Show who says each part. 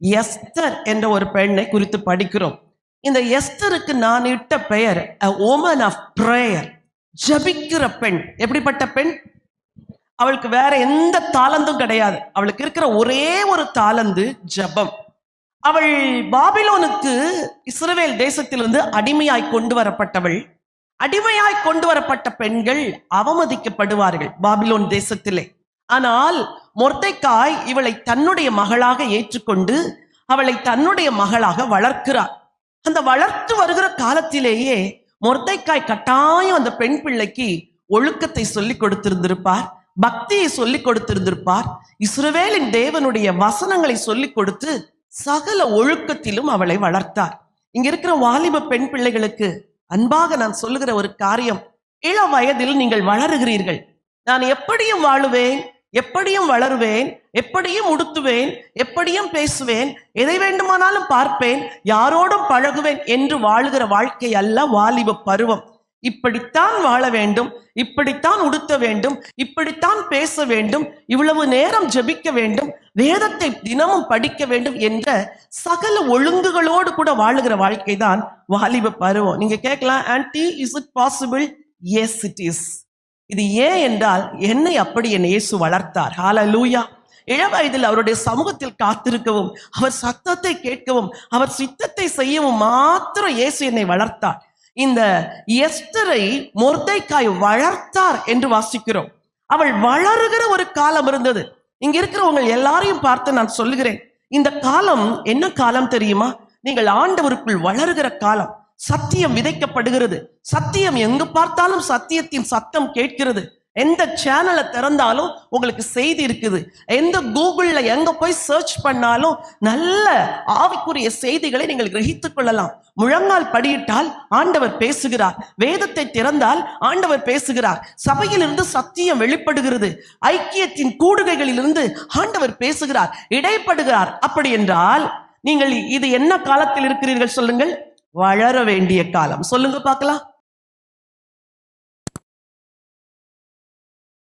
Speaker 1: Esther என்ற ஒரு பெண்ணை குறித்து படிக்கிறோம். இந்த எஸ்தருக்கு நான் இட்ட பெயர் a woman of prayer, ஜபிக்கிற பெண். எப்படிப்பட்ட பெண்? அவளுக்கு வேற எந்த தாளந்தும் கிடையாது. அவளுக்கு இருக்கிற ஒரே ஒரு தாளந்து ஜபம். அவள் பாபிலோனுக்கு இஸ்ரவேல் தேசத்திலிருந்து அடிமையாய் கொண்டு வரப்பட்டவள். அடிமையாய் கொண்டு வரப்பட்ட பெண்கள் அவமதிக்கப்படுவார்கள் பாபிலோன் தேசத்திலே. ஆனால் மொர்தெக்காய் இவளை தன்னுடைய மகளாக ஏற்றுக்கொண்டு அவளை தன்னுடைய மகளாக வளர்க்கிறார். அந்த வளர்த்து வருகிற காலத்திலேயே மொர்தெக்காய் கட்டாயம் அந்த பெண் பிள்ளைக்கு ஒழுக்கத்தை சொல்லிக் கொடுத்திருந்திருப்பார், பக்தியை சொல்லிக் கொடுத்திருந்திருப்பார், இஸ்ரவேலின் தேவனுடைய வசனங்களை சொல்லிக் கொடுத்து சகல ஒழுக்கத்திலும் அவளை வளர்த்தார். இங்க இருக்கிற வாலிப பெண் பிள்ளைகளுக்கு அன்பாக நான் சொல்லுகிற ஒரு காரியம், இள வயதில் நீங்கள் வளருகிறீர்கள். நான் எப்படியும் வாழுவேன், எப்படியும் வளருவேன், எப்படியும் உடுத்துவேன், எப்படியும் பேசுவேன், எதை வேண்டுமானாலும் பார்ப்பேன், யாரோடும் பழகுவேன் என்று வாழுகிற வாழ்க்கை அல்ல வாலிப பருவம். இப்படித்தான் வாழ வேண்டும், இப்படித்தான் உடுத்த வேண்டும், இப்படித்தான் பேச வேண்டும், இவ்வளவு நேரம் ஜெபிக்க வேண்டும், வேதத்தை தினமும் படிக்க வேண்டும் என்ற சகல ஒழுங்குகளோடு கூட வாழுகிற வாழ்க்கை தான் வாலிப பருவம். நீங்க கேட்கலாம், anti is it possible? S it is. இது ஏன் என்றால் என்னை அப்படி என் இயேசு வளர்த்தார். ஹல்லேலூயா. இளவயதில் அவருடைய சமூகத்தில் காத்திருக்கவும் அவர் சத்தத்தை கேட்கவும் அவர் சித்தத்தை செய்யவும் மாத்திரம் இயேசு என்னை வளர்த்தார். இந்த எஸ்தரை மொர்தெக்காய் வளர்த்தார் என்று வாசிக்கிறோம். அவள் வளருகிற ஒரு காலம் இருந்தது. இங்க இருக்கிறவங்க எல்லாரையும் பார்த்து நான் சொல்லுகிறேன், இந்த காலம் என்ன காலம் தெரியுமா? நீங்கள் ஆண்டவருக்குள் வளருகிற காலம். சத்தியம் விதைக்கப்படுகிறது. சத்தியம் எங்கு பார்த்தாலும் சத்தியத்தின் சத்தம் கேட்கிறது. எந்த சேனலை திறந்தாலும் உங்களுக்கு செய்தி இருக்குது. எந்த கூகுள்ல எங்க போய் சர்ச் பண்ணாலும் நல்ல ஆவிக்குரிய செய்திகளை நீங்கள் கிரகித்துக் கொள்ளலாம். முழங்கால் படியிட்டால் ஆண்டவர் பேசுகிறார், வேதத்தை திறந்தால் ஆண்டவர் பேசுகிறார், சபையிலிருந்து சத்தியம் வெளிப்படுகிறது, ஐக்கியத்தின் கூடுகைகளிலிருந்து ஆண்டவர் பேசுகிறார், இடைப்படுகிறார். அப்படி என்றால் நீங்கள் இது என்ன காலத்தில் இருக்கிறீர்கள் சொல்லுங்கள்? வளர வேண்டிய காலம். சொல்லுங்க பார்க்கலாம்.